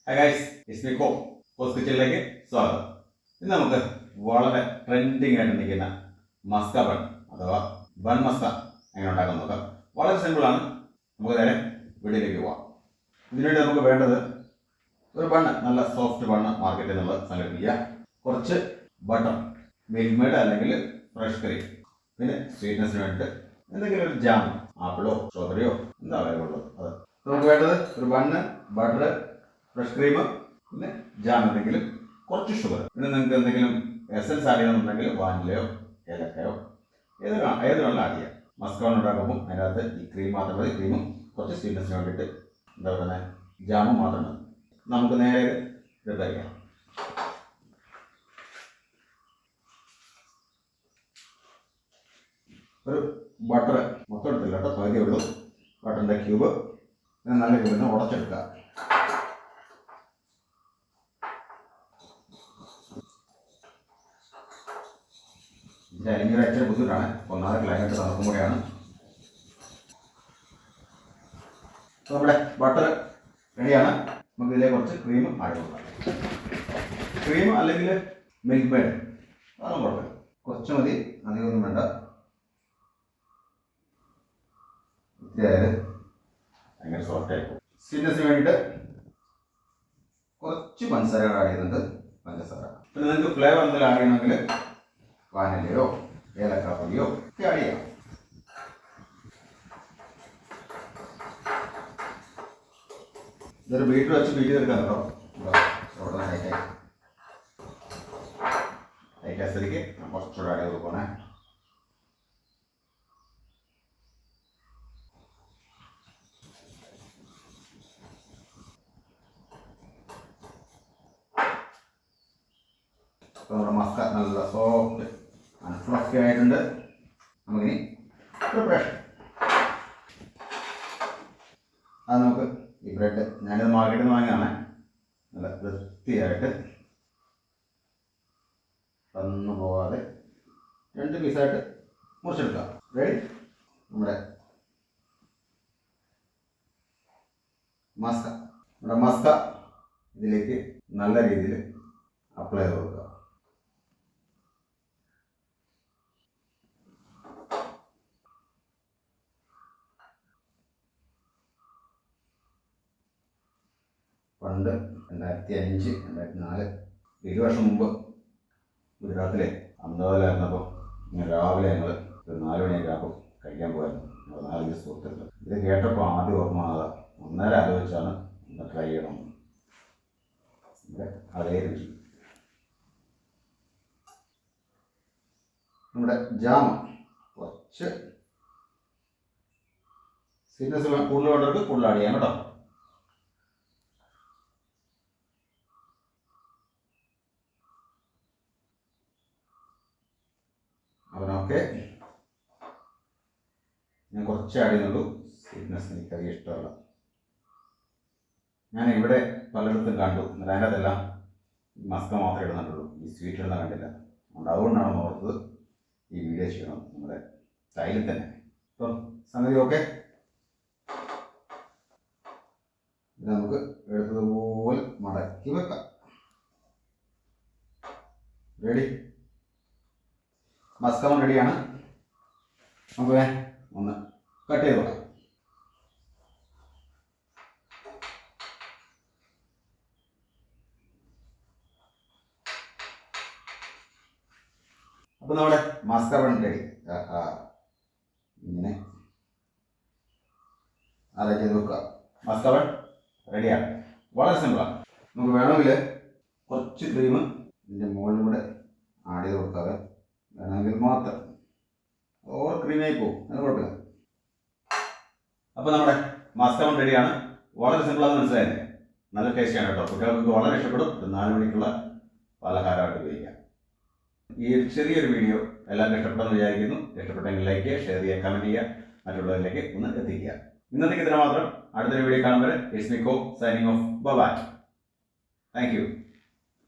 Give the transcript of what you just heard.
Hi guys, it's me കോസ് കിച്ചണിലേക്ക് സ്വാഗതം. ഇന്ന് നമുക്ക് വളരെ ട്രെൻഡിങ് ആയിട്ട് നിൽക്കുന്ന മസ്ക ബൺ അഥവാ ബൺ മസ്ക എങ്ങനെ ഉണ്ടാക്കാൻ നോക്കാം. വളരെ സിമ്പിളാണ്. നമുക്ക് നേരെ വീട്ടിലേക്ക് പോവാം. ഇതിനുവേണ്ടി നമുക്ക് വേണ്ടത് ഒരു ബണ്ണ്, നല്ല സോഫ്റ്റ് ബണ്ണ് മാർക്കറ്റിൽ നിന്നുള്ള സങ്കല്പിക്കുക. കുറച്ച് ബട്ടർ, മിൽക്ക് മെയ്ഡ് അല്ലെങ്കിൽ ഫ്രഷ് ക്രീം, പിന്നെ സ്വീറ്റ്നെസ്സിന് വേണ്ടിയിട്ട് എന്തെങ്കിലും ഒരു ജാം, ആപ്പിളോ സ്ട്രോബെറിയോ എന്താ അവൈലബിൾ അത്. നമുക്ക് വേണ്ടത് ഒരു ബണ്ണ്, ബട്ടർ, ഫ്രഷ് ക്രീം, പിന്നെ ജാം, എന്തെങ്കിലും കുറച്ച് ഷുഗർ. പിന്നെ നിങ്ങൾക്ക് എന്തെങ്കിലും എസൻസ് ആഡ് ചെയ്യണമെന്നുണ്ടെങ്കിൽ വാനിലയോ ഏലക്കയോ ഏത് വേണമെങ്കിലും ആഡ് ചെയ്യാം. മസ്ക ബൺ ഉണ്ടാക്കുമ്പോൾ അതിനകത്ത് ഈ ക്രീം മാത്രം മതി. ക്രീമും കുറച്ച് സ്വീറ്റ്നെസ്സിന് വേണ്ടിയിട്ട് എന്താ പറയുക ജാമും മാത്രം മതി. നമുക്ക് നേരെ പ്രിപ്പയർ ചെയ്യാം. ഒരു ബട്ടർ മൊത്തം എടുത്തില്ല കേട്ടോ, പകുതി ഉള്ളൂ. ബട്ടറിൻ്റെ ക്യൂബ് നല്ല ക്യൂബിൽ ഉടച്ചെടുക്കുക. ഇതിൻ്റെ അരിഞ്ഞൊരു അച്ഛന് ബുദ്ധിമുട്ടാണ്. ഒന്നാമത് ക്ലൈമറ്റ് തണുപ്പും കൂടെയാണ്. അപ്പോൾ നമ്മുടെ ബട്ടർ റെഡിയാണ്. നമുക്ക് ഇതിലേക്ക് കുറച്ച് ക്രീം ആഡ് കൊടുക്കാം. ക്രീം അല്ലെങ്കിൽ മിൽക്ക് മെയ്ഡ് അതൊന്നും കുഴപ്പമില്ല, കുറച്ച് മതി, അധികമൊന്നും വേണ്ട. ഇത്തിരി ഭയങ്കര സോഫ്റ്റ് ആയിരിക്കും. സ്വീറ്റ്നെസ്സിന് വേണ്ടിയിട്ട് കുറച്ച് പഞ്ചസാര ആഡ് ചെയ്യുന്നുണ്ട്. പഞ്ചസാര പിന്നെ നിങ്ങൾക്ക് ഫ്ലേവർ എന്തെങ്കിലും ആഡ് ചെയ്യണമെങ്കിൽ വാനിലയോ ഏലക്കാപ്പൊടിയോ ഒക്കെ ആഡ് ചെയ്യാം. ഇതൊരു ബീറ്റർ വെച്ച് ബീറ്റ് ചെയ്തെടുക്കാം കേട്ടോ. അവിടെ ഹൈറ്റ് സ്ഥിതിക്ക് കുറച്ചുകൂടെ ആഡ് ചെയ്ത് കൊടുക്കണേ. അപ്പോൾ നമ്മുടെ മസ്ക നല്ല സോഫ്റ്റ് ആൻഡ് ഫ്ലഫി ആയിട്ടുണ്ട്. നമുക്കിനി പ്രിപ്പറേഷൻ അത് നമുക്ക് ഈ ബ്രെഡ് ഞാനിത് മാർക്കറ്റിൽ നിന്ന് വാങ്ങിയതാണ്. നല്ല വൃത്തിയായിട്ട് ഒന്നും പോകാതെ 2 പീസായിട്ട് മുറിച്ചെടുക്കാം. റെഡി? നമ്മുടെ മസ്ക ഇതിലേക്ക് നല്ല രീതിയിൽ അപ്ലൈ ചെയ്ത് കൊടുക്കുക. പണ്ട് 2005, 2004, 7 വർഷം മുമ്പ് ഗുജറാത്തിലെ അഹമ്മദാബാദിലായിരുന്നപ്പോൾ ഇങ്ങനെ രാവിലെ ഞങ്ങൾ ഒരു 4 മണിയൊക്കെ ആകുമ്പോൾ കഴിക്കാൻ പോയായിരുന്നു. ഞങ്ങൾ 4-5 സുഹൃത്തുക്കൾ. ഇത് കേട്ടപ്പോൾ ആദ്യം ഓർമ്മ വന്നത് അന്നേരം ആലോചിച്ചാണ് ഒന്ന് ട്രൈ ചെയ്യണം. അതേ രുചി. നമ്മുടെ ജാം കുറച്ച് സ്വീറ്റ്നെസ് കൂടുതൽ വേണ്ടവർക്ക് കൂടുതൽ ആഡ് ചെയ്യാം കേട്ടോ. അവനൊക്കെ ഞാൻ കുറച്ച് ആഡ് ചെയ്യുന്നുള്ളൂ. സ്വീറ്റ്നെസ് എനിക്കധികം ഇഷ്ടമല്ല. ഞാൻ ഇവിടെ പലയിടത്തും കണ്ടു, അതിനകത്തെല്ലാം മസ്ക മാത്രമേ ഇടുന്നുള്ളൂ, ഈ സ്വീറ്റ് ഇടുന്ന കണ്ടില്ല. അതുകൊണ്ടാണ് ഓർത്തത് ഈ വീഡിയോ ചെയ്യണം നമ്മുടെ സ്റ്റൈലിൽ തന്നെ. അപ്പം സംഗതി ഓക്കെ. ഇത് നമുക്ക് എടുത്തതുപോലെ മടക്കി വെക്കാം. റെഡി? മസ്ക ബൺ റെഡിയാണ്. നമുക്ക് ഒന്ന് കട്ട് ചെയ്ത് വെക്കാം. അപ്പോൾ നമ്മുടെ മസ്ക ബൺ റെഡി. ഇങ്ങനെ അറേഞ്ച് ചെയ്ത് വെക്കുക. മസ്ക ബൺ റെഡിയാണ്. വളരെ സിമ്പിളാണ്. നമുക്ക് വേണമെങ്കിൽ കുറച്ച് ക്രീം ഇതിൻ്റെ മുകളിലൂടെ ആഡ് ചെയ്ത് കൊടുക്കാതെ, വേണമെങ്കിൽ മാത്രം. ഓവർ ക്രീമായി പോകും, അത് കുഴപ്പമില്ല. അപ്പോൾ നമ്മുടെ മസ്ക ബൺ റെഡിയാണ്. വളരെ സിമ്പിളാണെന്ന് മനസ്സിലായത്. നല്ല ടേസ്റ്റിയാണ് കേട്ടോ. കുട്ടികൾക്ക് വളരെ ഇഷ്ടപ്പെടും. 4 മണിക്കുള്ള പലഹാരമായിട്ട് ഉപയോഗിക്കാം. ഈ ചെറിയൊരു വീഡിയോ എല്ലാവർക്കും ഇഷ്ടപ്പെട്ടെന്ന് വിചാരിക്കുന്നു. ഇഷ്ടപ്പെട്ടെങ്കിൽ ലൈക്ക് ചെയ്യുക, ഷെയർ ചെയ്യുക, കമൻറ്റ് ചെയ്യുക, മറ്റുള്ളവരിലേക്ക് ഒന്ന് എത്തിക്കുക. ഇന്നത്തേക്ക് ഇത്ര മാത്രം. അടുത്തൊരു വീഡിയോ കാണുമ്പോൾ it's me signing off. Bye. Thank U.